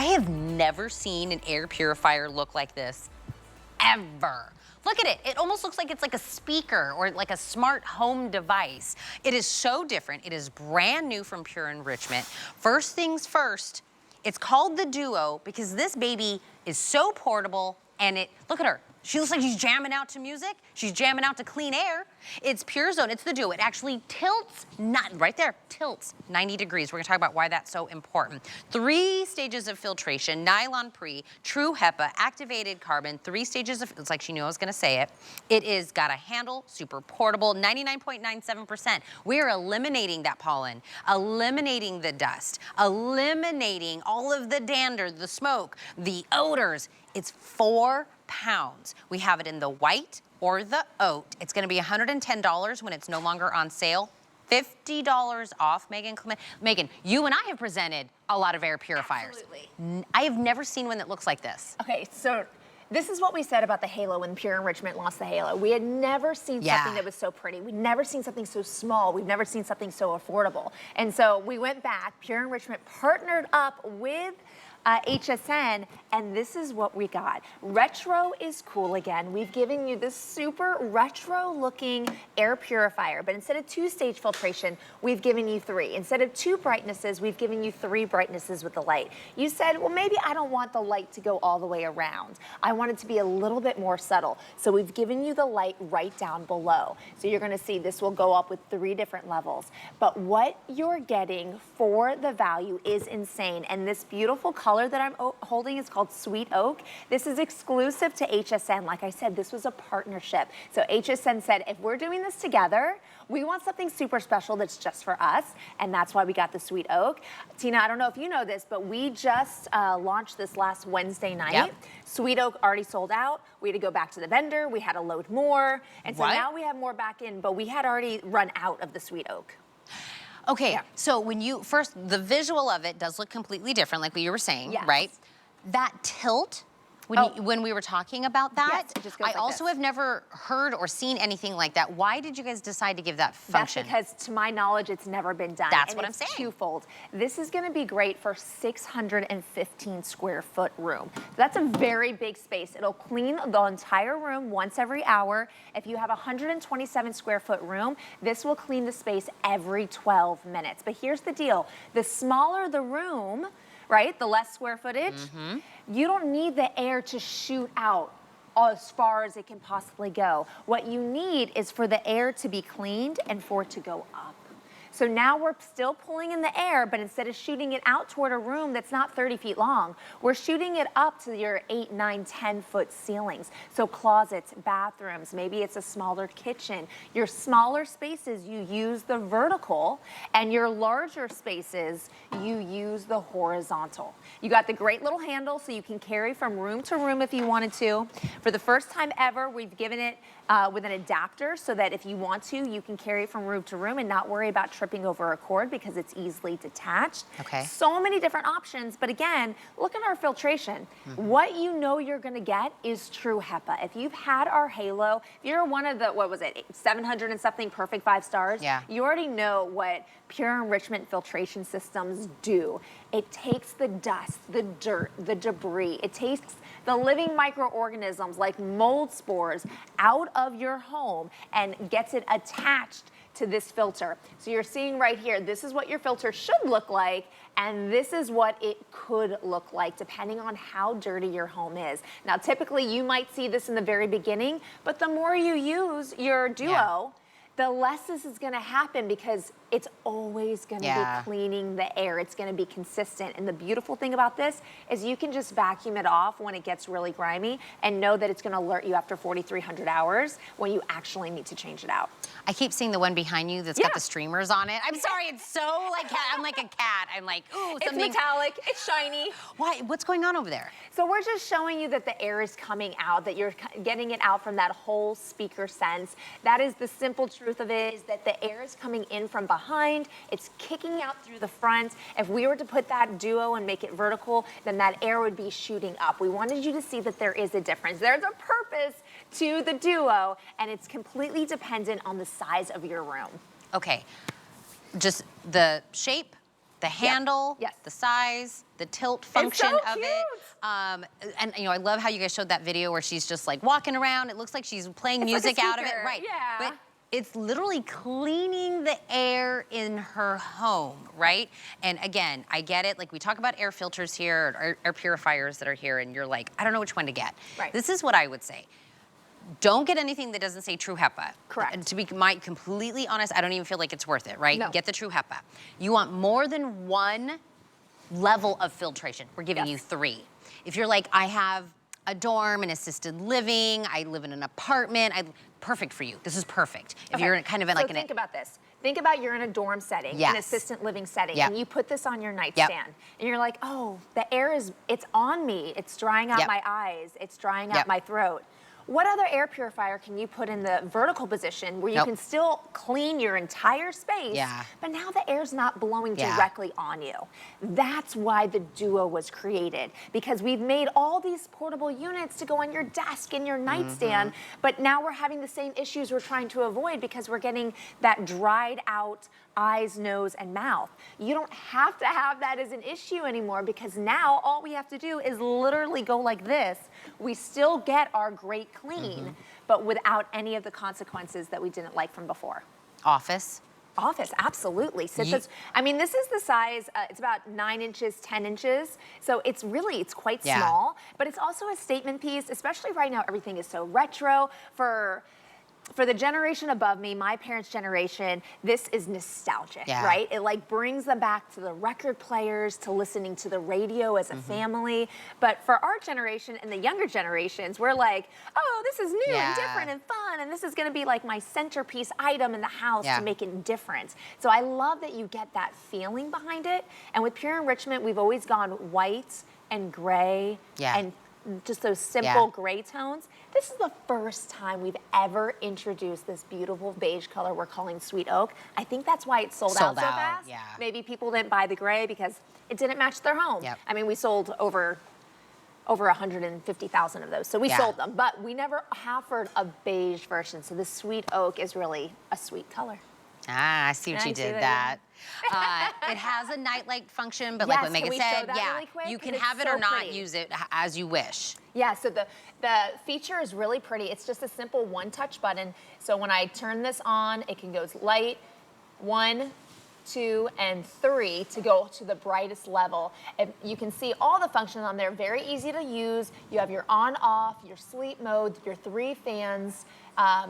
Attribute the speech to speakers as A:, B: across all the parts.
A: have never seen an air purifier look like this, ever. Look at it. It almost looks like it's like a speaker or like a smart home device. It is so different. It is brand new from Pure Enrichment. First things first, it's called the Duo because this baby is so portable and look at her. She looks like she's jamming out to music. She's jamming out to clean air. It's PureZone, it's the Duo. It actually tilts, right there, tilts 90 degrees. We're gonna talk about why that's so important. 3 stages of filtration, nylon pre, true HEPA, activated carbon, 3 stages of, it's like she knew I was gonna say it. It is got a handle, super portable, 99.97%. We're eliminating that pollen, eliminating the dust, eliminating all of the dander, the smoke, the odors. It's 4 pounds. We have it in the white or the oat. It's gonna be $110 when it's no longer on sale. $50 off, Megan. Megan, you and I have presented a lot of air purifiers.
B: Absolutely.
A: I have never seen one that looks like this.
B: Okay, so this is what we said about the Halo when Pure Enrichment launched the Halo. We had never seen something that was so pretty. We'd never seen something so small. We've never seen something so affordable. And so we went back, Pure Enrichment partnered up with HSN, and this is what we got. Retro is cool again. We've given you this super retro looking air purifier, but instead of 2-stage filtration, we've given you 3. Instead of 2 brightnesses, we've given you 3 brightnesses with the light. You said, well, maybe I don't want the light to go all the way around. I want it to be a little bit more subtle. So we've given you the light right down below. So you're gonna see this will go up with 3 different levels. But what you're getting for the value is insane. And this beautiful color that I'm holding is called Sweet Oak. This is exclusive to HSN. Like I said, this was a partnership. So HSN said, if we're doing this together, we want something super special that's just for us, and that's why we got the Sweet Oak. Tina, I don't know if you know this, but we just launched this last Wednesday night.
A: Yep.
B: Sweet Oak already sold out. We had to go back to the vendor. We had to load more. And so now we have more back in, but we had already run out of the Sweet Oak.
A: Okay, so when you, first, the visual of it does look completely different, like what you were saying, right? That tilt, when we were talking about that,
B: it just goes
A: I
B: like
A: also
B: this.
A: have never heard or seen anything like that. Why did you guys decide to give that function?
B: That's because, to my knowledge, it's never been done.
A: That's
B: and
A: what I'm
B: it's
A: saying.
B: Twofold. This is gonna be great for 615 square foot room. That's a very big space. It'll clean the entire room once every hour. If you have a 127 square foot room, this will clean the space every 12 minutes. But here's the deal. The smaller the room, right, the less square footage, you don't need the air to shoot out as far as it can possibly go. What you need is for the air to be cleaned and for it to go up. So now we're still pulling in the air, but instead of shooting it out toward a room that's not 30 feet long, we're shooting it up to your 8, 9, 10 foot ceilings. So closets, bathrooms, maybe it's a smaller kitchen. Your smaller spaces, you use the vertical, and your larger spaces, you use the horizontal. You got the great little handle so you can carry from room to room if you wanted to. For the first time ever, we've given it with an adapter so that if you want to, you can carry it from room to room and not worry about tripping over a cord because it's easily detached.
A: Okay.
B: So many different options, but again, look at our filtration. What you know you're gonna get is true HEPA. If you've had our Halo, if you're one of the, 700 and something perfect 5 stars, you already know what Pure Enrichment filtration systems do. It takes the dust, the dirt, the debris. It takes the living microorganisms like mold spores out of your home and gets it attached to this filter. So you're seeing right here, this is what your filter should look like, and this is what it could look like depending on how dirty your home is. Now, typically you might see this in the very beginning, but the more you use your Duo, the less this is gonna happen because it's always gonna be cleaning the air. It's gonna be consistent. And the beautiful thing about this is you can just vacuum it off when it gets really grimy and know that it's gonna alert you after 4,300 hours when you actually need to change it out.
A: I keep seeing the one behind you that's got the streamers on it. I'm sorry, it's so like, I'm like a cat. I'm like, ooh, something.
B: It's metallic, it's shiny.
A: Why, what's going on over there?
B: So we're just showing you that the air is coming out, that you're getting it out from that whole speaker sense. That is the simple truth of it, is that the air is coming in from behind, it's kicking out through the front. If we were to put that Duo and make it vertical, then that air would be shooting up. We wanted you to see that there is a difference. There's a purpose to the Duo, and it's completely dependent on the size of your room.
A: Okay, just the shape, The handle,
B: Yes.
A: the size, the tilt function
B: so
A: of
B: cute.
A: it. And you know, I love how you guys showed that video where she's just like walking around. It looks like she's playing
B: It's
A: music
B: like a
A: out of it.
B: speaker,
A: Right.
B: yeah.
A: But it's literally cleaning the air in her home, right? And again, I get it. Like we talk about air filters here, or air purifiers that are here, and you're like, I don't know which one to get.
B: Right.
A: This is what I would say. Don't get anything that doesn't say true HEPA.
B: Correct.
A: And to be completely honest, I don't even feel like it's worth it, right?
B: No.
A: Get the true HEPA. You want more than one level of filtration. We're giving you 3. If you're like, I have a dorm, an assisted living, I live in an apartment, perfect for you. This is perfect. If you're kind of in like
B: think about this. Think about you're in a dorm setting,
A: Yes.
B: an assistant living setting,
A: Yep.
B: and you put this on your nightstand, and you're like, oh, the air it's on me. It's drying out
A: Yep.
B: my eyes. It's drying
A: Yep.
B: out my throat. What other air purifier can you put in the vertical position where you
A: Nope.
B: can still clean your entire space,
A: Yeah.
B: but now the air's not blowing
A: Yeah.
B: directly on you? That's why the Duo was created, because we've made all these portable units to go on your desk and your nightstand, but now we're having the same issues we're trying to avoid because we're getting that dried out eyes, nose, and mouth. You don't have to have that as an issue anymore because now all we have to do is literally go like this. We still get our great clean, but without any of the consequences that we didn't like from before.
A: office.
B: Office, absolutely. I mean, this is the size, it's about 9 inches, 10 inches. So it's quite
A: Yeah.
B: small, but it's also a statement piece, especially right now, everything is so retro. For the generation above me, my parents' generation, this is nostalgic,
A: Yeah.
B: right? It like brings them back to the record players, to listening to the radio as a family. But for our generation and the younger generations, we're like, oh, this is new
A: Yeah.
B: and different and fun, and this is gonna be like my centerpiece item in the house
A: Yeah.
B: to make it different. So I love that you get that feeling behind it. And with Pure Enrichment, we've always gone white and gray
A: Yeah.
B: and just those simple
A: Yeah.
B: gray tones. This is the first time we've ever introduced this beautiful beige color we're calling Sweet Oak. I think that's why it sold out so fast.
A: yeah.
B: Maybe people didn't buy the gray because it didn't match their home.
A: Yep.
B: I mean, we sold over 150,000 of those, so we
A: Yeah.
B: sold them, but we never offered a beige version, so this Sweet Oak is really a sweet color.
A: Ah, I see what
B: I
A: you
B: see
A: did
B: that,
A: that. It has a nightlight function, but like
B: Yes,
A: what Megan
B: can we show
A: said,
B: that
A: yeah,
B: really quick?
A: you can
B: 'Cause
A: have
B: it's
A: it or
B: so
A: not
B: pretty.
A: use it as you wish.
B: Yeah, so the feature is really pretty. It's just a simple one-touch button. So when I turn this on, it can go light, 1, 2, and 3 to go to the brightest level. And you can see all the functions on there, very easy to use. You have your on-off, your sleep mode, your 3 fans,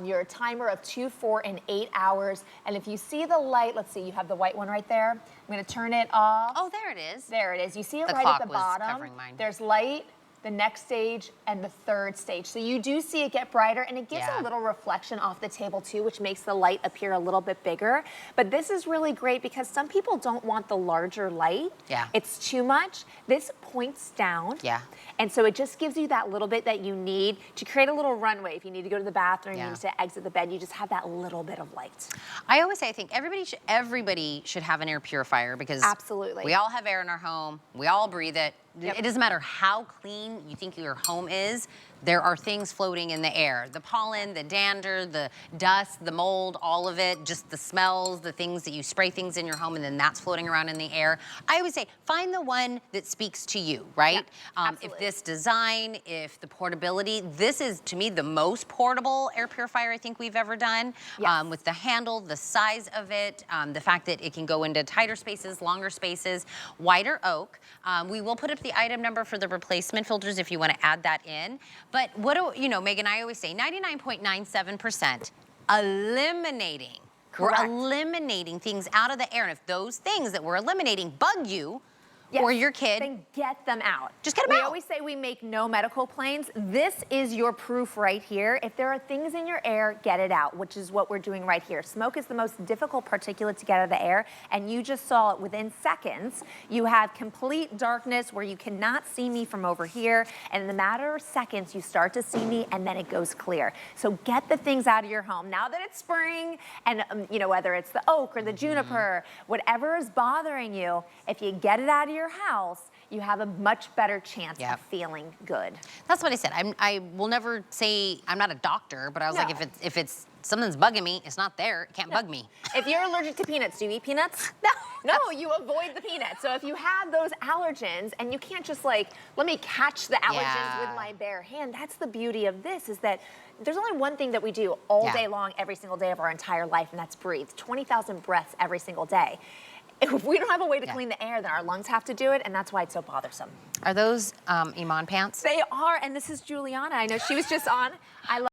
B: your timer of 2, 4, and 8 hours. And if you see the light, let's see, you have the white one right there. I'm gonna turn it off.
A: Oh, there it is.
B: There it is. You see it
A: The
B: right
A: clock
B: at the
A: was
B: bottom.
A: covering mine.
B: There's light, the next stage, and the third stage. So you do see it get brighter, and it gives
A: Yeah.
B: a little reflection off the table too, which makes the light appear a little bit bigger. But this is really great because some people don't want the larger light.
A: Yeah.
B: It's too much. This points down.
A: Yeah.
B: And so it just gives you that little bit that you need to create a little runway. If you need to go to the bathroom,
A: Yeah.
B: you need to exit the bed, you just have that little bit of light.
A: I always say I think everybody should have an air purifier because
B: Absolutely.
A: we all have air in our home. We all breathe it.
B: Yep.
A: It doesn't matter how clean you think your home is, there are things floating in the air. The pollen, the dander, the dust, the mold, all of it, just the smells, the things that you spray things in your home and then that's floating around in the air. I always say, find the one that speaks to you, right?
B: Yep,
A: If
B: absolutely.
A: this design, if the portability, this is to me the most portable air purifier I think we've ever done.
B: Yes.
A: With the handle, the size of it, the fact that it can go into tighter spaces, longer spaces, wider oak. We will put up the item number for the replacement filters if you want to add that in. But what do, you know, Megan, I always say 99.97% eliminating.
B: Correct.
A: We're eliminating things out of the air. And if those things that we're eliminating bug you or your kid,
B: then get them out.
A: Just get them
B: We
A: out.
B: always say we make no medical claims. This is your proof right here. If there are things in your air, get it out, which is what we're doing right here. Smoke is the most difficult particulate to get out of the air, and you just saw it within seconds. You have complete darkness where you cannot see me from over here, and in a matter of seconds, you start to see me, and then it goes clear. So get the things out of your home. Now that it's spring, and you know, whether it's the oak or the juniper, whatever is bothering you, if you get it out of your house, you have a much better chance
A: Yep.
B: of feeling good.
A: that's what I said. I will never say, I'm not a doctor, but I was like,
B: No.
A: if it's something's bugging me, it's not there, it can't bug me.
B: If you're allergic to peanuts, do you eat peanuts?
A: No.
B: No, you avoid the peanuts. So if you have those allergens and you can't just like, let me catch the allergens with my bare hand, that's the beauty of this, is that there's only one thing that we do all day long, every single day of our entire life, and that's breathe. 20,000 breaths every single day. If we don't have a way to clean the air, then our lungs have to do it, and that's why it's so bothersome.
A: Are those Iman pants?
B: They are, and this is Juliana. I know she was just on. I love